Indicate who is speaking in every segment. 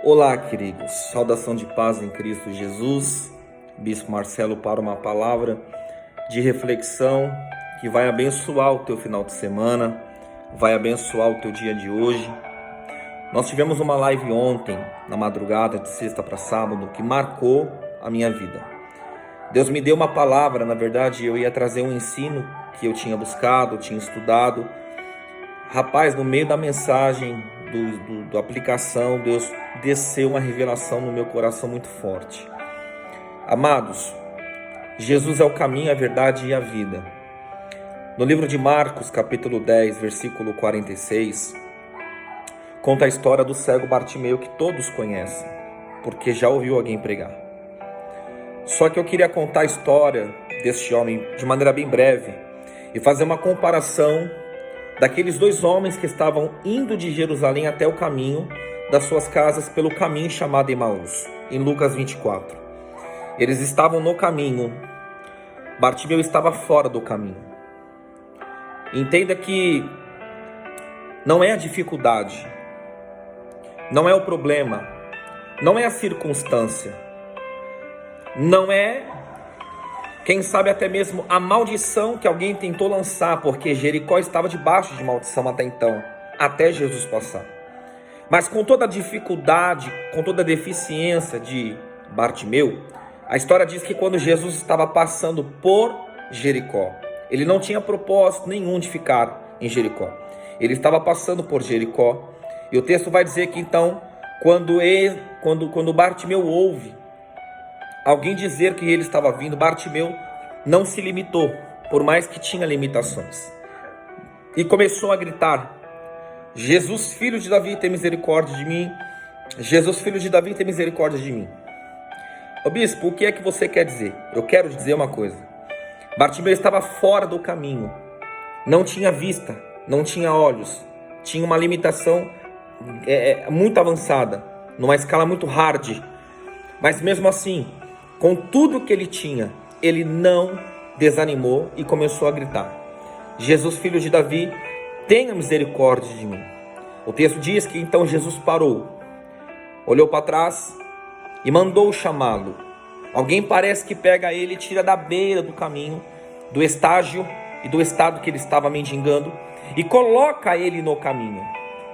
Speaker 1: Olá, queridos. Saudação de paz em Cristo Jesus. Bispo Marcelo para uma palavra de reflexão que vai abençoar o teu final de semana, vai abençoar o teu dia de hoje. Nós tivemos uma live ontem, na madrugada de sexta para sábado, que marcou a minha vida. Deus me deu uma palavra, na verdade eu ia trazer um ensino que eu tinha buscado, tinha estudado. Rapaz, no meio da mensagem, da aplicação, Deus desceu uma revelação no meu coração muito forte. Amados, Jesus é o caminho, a verdade e a vida. No livro de Marcos, capítulo 10, versículo 46, conta a história do cego Bartimeu, que todos conhecem, porque já ouviu alguém pregar. Só que eu queria contar a história deste homem de maneira bem breve e fazer uma comparação daqueles dois homens que estavam indo de Jerusalém até o caminho das suas casas pelo caminho chamado Emaús, em Lucas 24. Eles estavam no caminho, Bartimeu estava fora do caminho. Entenda que não é a dificuldade, não é o problema, não é a circunstância, não é, quem sabe até mesmo a maldição que alguém tentou lançar, porque Jericó estava debaixo de maldição até então, até Jesus passar. Mas com toda a dificuldade, com toda a deficiência de Bartimeu, a história diz que quando Jesus estava passando por Jericó, ele não tinha propósito nenhum de ficar em Jericó. Ele estava passando por Jericó, e o texto vai dizer que então, quando Bartimeu ouve alguém dizer que ele estava vindo, Bartimeu não se limitou, por mais que tinha limitações, e começou a gritar: Jesus, filho de Davi, tem misericórdia de mim. Jesus, filho de Davi, tem misericórdia de mim. Ô bispo, o que é que você quer dizer? Eu quero dizer uma coisa. Bartimeu estava fora do caminho, não tinha vista, não tinha olhos, tinha uma limitação muito avançada, numa escala muito hard, mas mesmo assim, com tudo que ele tinha, ele não desanimou e começou a gritar: Jesus, filho de Davi, tenha misericórdia de mim. O texto diz que então Jesus parou, olhou para trás e mandou chamá-lo. Alguém parece que pega ele e tira da beira do caminho, do estágio e do estado que ele estava mendigando, e coloca ele no caminho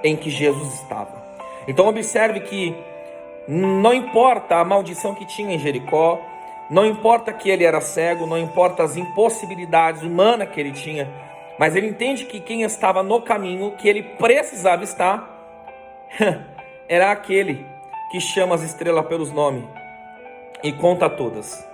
Speaker 1: em que Jesus estava. Então observe que não importa a maldição que tinha em Jericó, não importa que ele era cego, não importa as impossibilidades humanas que ele tinha, mas ele entende que quem estava no caminho, que ele precisava estar, era aquele que chama as estrelas pelos nomes e conta todas.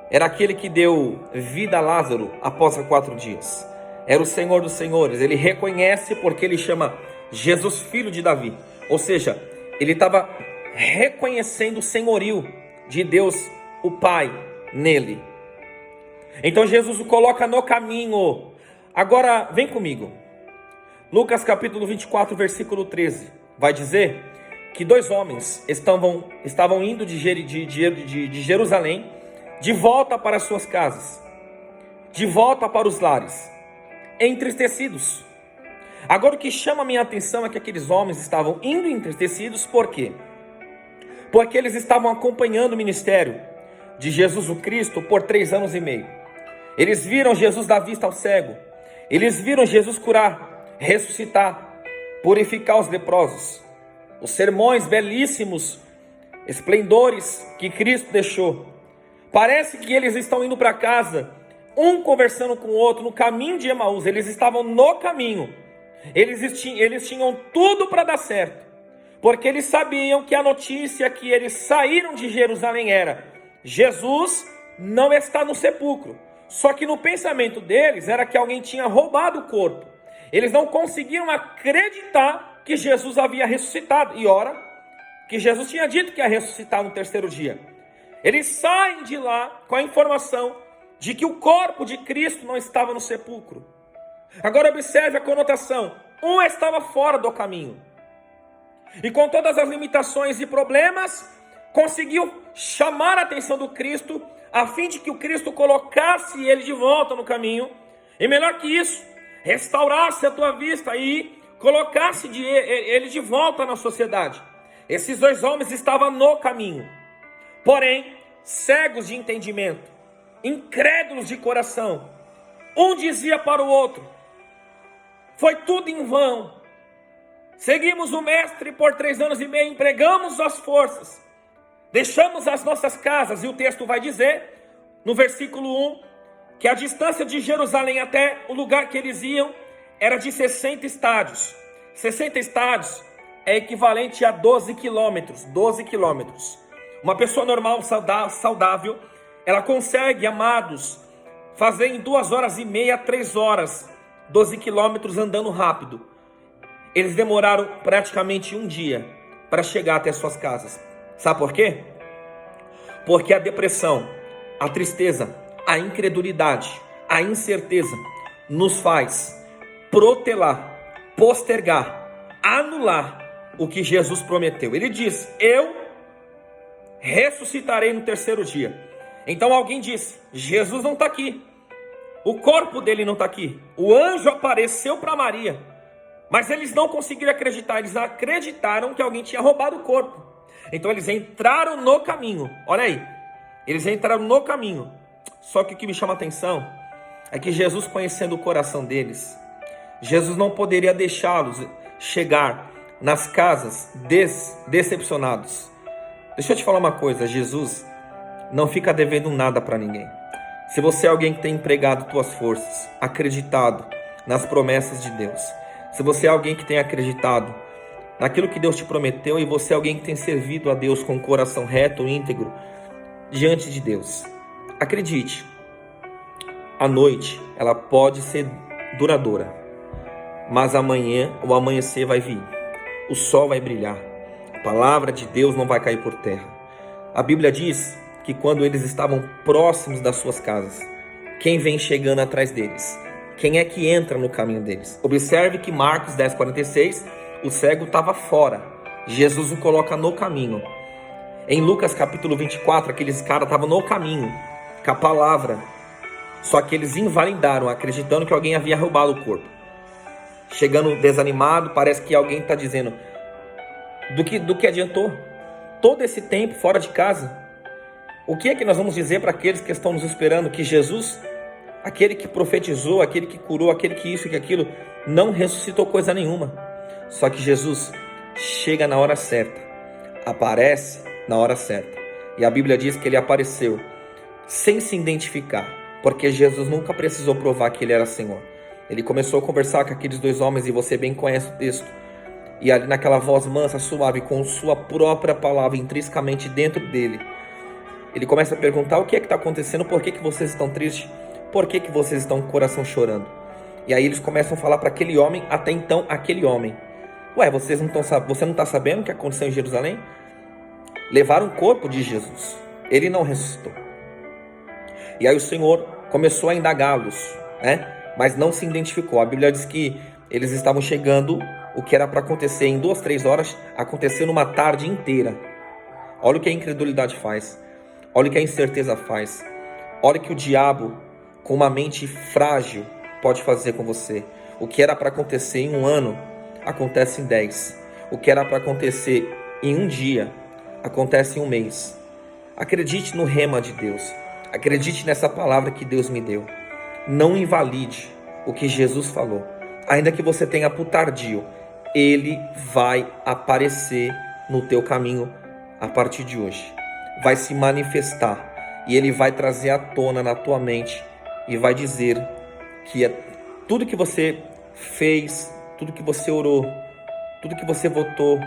Speaker 1: Era aquele que deu vida a Lázaro após 4 dias. Era o Senhor dos Senhores. Ele reconhece porque ele chama Jesus, filho de Davi. Ou seja, ele estava reconhecendo o senhorio de Deus, o Pai, nele. Então Jesus o coloca no caminho. Agora, vem comigo. Lucas capítulo 24, versículo 13. Vai dizer que 2 homens estavam indo de Jerusalém, de volta para suas casas, de volta para os lares, entristecidos. Agora o que chama a minha atenção é que aqueles homens estavam indo entristecidos, por quê? Porque eles estavam acompanhando o ministério de Jesus o Cristo por 3 anos e meio. Eles viram Jesus dar vista ao cego, eles viram Jesus curar, ressuscitar, purificar os leprosos, os sermões belíssimos, esplendores que Cristo deixou. Parece que eles estão indo para casa, um conversando com o outro no caminho de Emaús. Eles estavam no caminho, eles tinham tudo para dar certo, porque eles sabiam que a notícia que eles saíram de Jerusalém era: Jesus não está no sepulcro. Só que no pensamento deles era que alguém tinha roubado o corpo. Eles não conseguiram acreditar que Jesus havia ressuscitado. E ora, que Jesus tinha dito que ia ressuscitar no 3º dia. Eles saem de lá com a informação de que o corpo de Cristo não estava no sepulcro. Agora observe a conotação. Um estava fora do caminho, e com todas as limitações e problemas, conseguiu chamar a atenção do Cristo, a fim de que o Cristo colocasse ele de volta no caminho, e melhor que isso, restaurasse a tua vista e colocasse ele de volta na sociedade. Esses dois homens estavam no caminho, porém, cegos de entendimento, incrédulos de coração. Um dizia para o outro: foi tudo em vão. Seguimos o mestre por 3 anos e meio, empregamos as forças, deixamos as nossas casas. E o texto vai dizer, no versículo 1, que a distância de Jerusalém até o lugar que eles iam era de 60 estádios. 60 estádios é equivalente a 12 quilômetros. 12 quilômetros. Uma pessoa normal, saudável, ela consegue, amados, fazer em 2 horas e meia, 3 horas, 12 quilômetros andando rápido. Eles demoraram praticamente um dia para chegar até suas casas. Sabe por quê? Porque a depressão, a tristeza, a incredulidade, a incerteza nos faz protelar, postergar, anular o que Jesus prometeu. Ele diz: eu ressuscitarei no 3º dia. Então alguém disse: Jesus não está aqui, o corpo dele não está aqui. O anjo apareceu para Maria, mas eles não conseguiram acreditar. Eles acreditaram que alguém tinha roubado o corpo. Então eles entraram no caminho. Olha aí, eles entraram no caminho. Só que o que me chama a atenção é que Jesus, conhecendo o coração deles, Jesus não poderia deixá-los chegar nas casas decepcionados. Deixa eu te falar uma coisa: Jesus não fica devendo nada para ninguém. Se você é alguém que tem empregado suas forças, acreditado nas promessas de Deus, se você é alguém que tem acreditado naquilo que Deus te prometeu, e você é alguém que tem servido a Deus com o coração reto, íntegro, diante de Deus, acredite, a noite ela pode ser duradoura, mas amanhã, o amanhecer vai vir, o sol vai brilhar, a palavra de Deus não vai cair por terra. A Bíblia diz que quando eles estavam próximos das suas casas, quem vem chegando atrás deles? Quem é que entra no caminho deles? Observe que Marcos 10,46, o cego estava fora, Jesus o coloca no caminho. Em Lucas capítulo 24, aqueles caras estavam no caminho, com a palavra, só que eles invalidaram, acreditando que alguém havia roubado o corpo. Chegando desanimado, parece que alguém está dizendo: do que adiantou? Todo esse tempo fora de casa? O que é que nós vamos dizer para aqueles que estão nos esperando? Que Jesus, aquele que profetizou, aquele que curou, aquele que isso e que aquilo, não ressuscitou coisa nenhuma. Só que Jesus chega na hora certa, aparece na hora certa. E a Bíblia diz que ele apareceu sem se identificar, porque Jesus nunca precisou provar que ele era Senhor. Ele começou a conversar com aqueles dois homens, e você bem conhece o texto. E ali naquela voz mansa, suave, com sua própria palavra intrinsecamente dentro dele, ele começa a perguntar: o que é que está acontecendo? Por que vocês estão tristes? Por que vocês estão com o coração chorando? E aí eles começam a falar para aquele homem, até então aquele homem: ué, você não está sabendo o que aconteceu em Jerusalém? Levaram o corpo de Jesus, ele não ressuscitou. E aí o Senhor começou a indagá-los, né? Mas não se identificou. A Bíblia diz que eles estavam chegando, o que era para acontecer em 2, 3 horas, aconteceu numa tarde inteira. Olha o que a incredulidade faz. Olha o que a incerteza faz. Olha o que o diabo, com uma mente frágil, pode fazer com você. O que era para acontecer em 1 ano, acontece em 10. O que era para acontecer em 1 dia, acontece em 1 mês. Acredite no rema de Deus. Acredite nessa palavra que Deus me deu. Não invalide o que Jesus falou. Ainda que você tenha por tardio, Ele vai aparecer no teu caminho a partir de hoje. Vai se manifestar e Ele vai trazer à tona na tua mente e vai dizer que é tudo que você fez, tudo que você orou, tudo que você votou,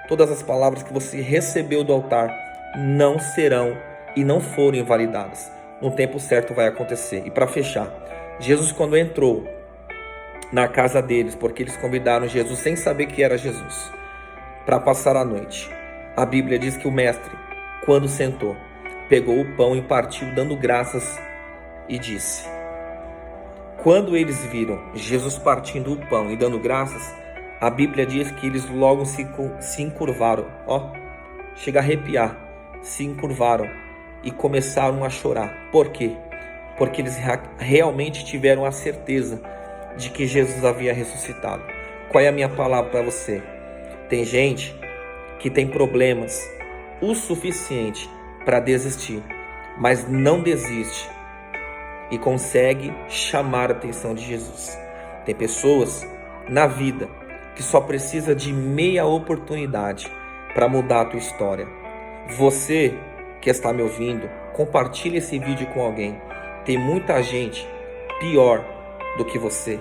Speaker 1: todas as palavras que você recebeu do altar não serão e não foram invalidadas. No tempo certo vai acontecer. E para fechar, Jesus, quando entrou na casa deles, porque eles convidaram Jesus sem saber que era Jesus, para passar a noite, a Bíblia diz que o mestre, quando sentou, pegou o pão e partiu, dando graças, e disse. Quando eles viram Jesus partindo o pão e dando graças, a Bíblia diz que eles logo se encurvaram. Chega a arrepiar. Se encurvaram e começaram a chorar. Por quê? Porque eles realmente tiveram a certeza de que Jesus havia ressuscitado. Qual é a minha palavra para você? Tem gente que tem problemas o suficiente para desistir, mas não desiste e consegue chamar a atenção de Jesus. Tem pessoas na vida que só precisa de meia oportunidade para mudar a tua história. Você que está me ouvindo, compartilhe esse vídeo com alguém. Tem muita gente pior do que você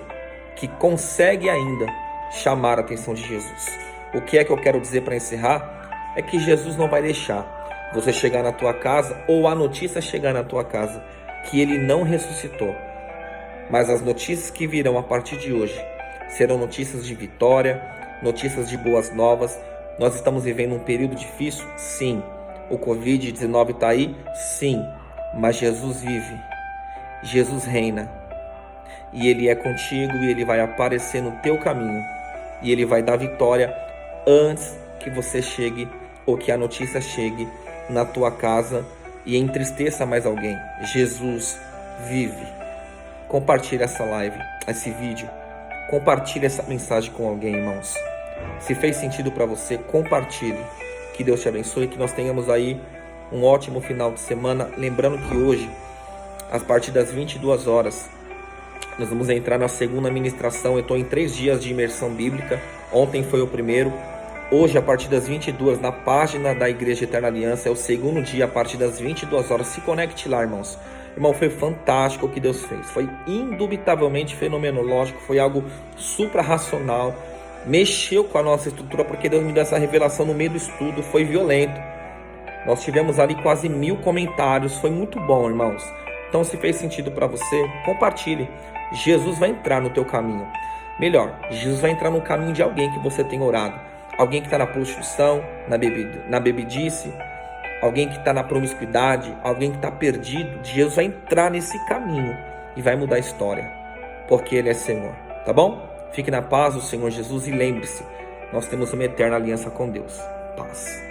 Speaker 1: que consegue ainda chamar a atenção de Jesus. O que é que eu quero dizer para encerrar? É que Jesus não vai deixar você chegar na tua casa ou a notícia chegar na tua casa que ele não ressuscitou. Mas as notícias que virão a partir de hoje serão notícias de vitória, notícias de boas novas. Nós estamos vivendo um período difícil? Sim. O Covid-19 está aí? Sim. Mas Jesus vive. Jesus reina. E Ele é contigo e Ele vai aparecer no teu caminho. E Ele vai dar vitória antes que você chegue ou que a notícia chegue na tua casa e entristeça mais alguém. Jesus vive. Compartilhe essa live, esse vídeo. Compartilhe essa mensagem com alguém, irmãos. Se fez sentido para você, compartilhe. Que Deus te abençoe, que nós tenhamos aí um ótimo final de semana. Lembrando que hoje, a partir das 22 horas, nós vamos entrar na segunda ministração. Eu estou em 3 dias de imersão bíblica. Ontem foi o primeiro. Hoje, a partir das 22, na página da Igreja Eterna Aliança, é o segundo dia, a partir das 22 horas. Se conecte lá, irmãos. Irmão, foi fantástico o que Deus fez. Foi indubitavelmente fenomenológico. Foi algo supra-racional. Mexeu com a nossa estrutura, porque Deus me deu essa revelação no meio do estudo. Foi violento. Nós tivemos ali quase 1000 comentários. Foi muito bom, irmãos. Então, se fez sentido para você, compartilhe. Jesus vai entrar no teu caminho. Melhor, Jesus vai entrar no caminho de alguém que você tem orado. Alguém que está na prostituição, na bebidice, alguém que está na promiscuidade, alguém que está perdido. Jesus vai entrar nesse caminho e vai mudar a história, porque Ele é Senhor, tá bom? Fique na paz do Senhor Jesus e lembre-se, nós temos uma eterna aliança com Deus. Paz.